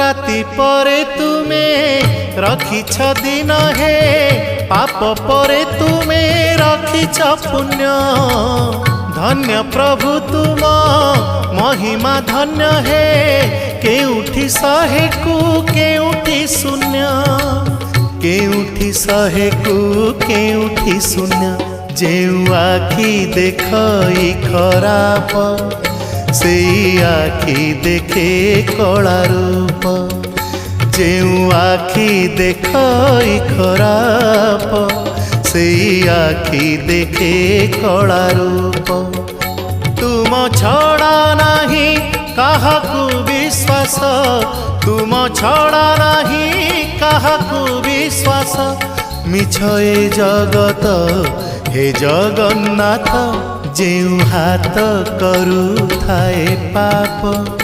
राति परे तुमे रखिछ दिन हे पाप परे तुमे रखिछ पुण्य धन्य प्रभु तुम महिमा धन्य हे केउठी शहे को केउठी शून्य केउठी शहे को केउठी शून्य जेउ आखि देखई खराप से आखि देखे कला रूप जेउ आखि देखई खराप से आखि देखे कला रूप तुम छड़ा नाही काहाकू विश्वास तुम छड़ा नाही काहाकू विश्वास मिछ ए जगत हे जगन्नाथ जेउ हाथ करू थाए पाप।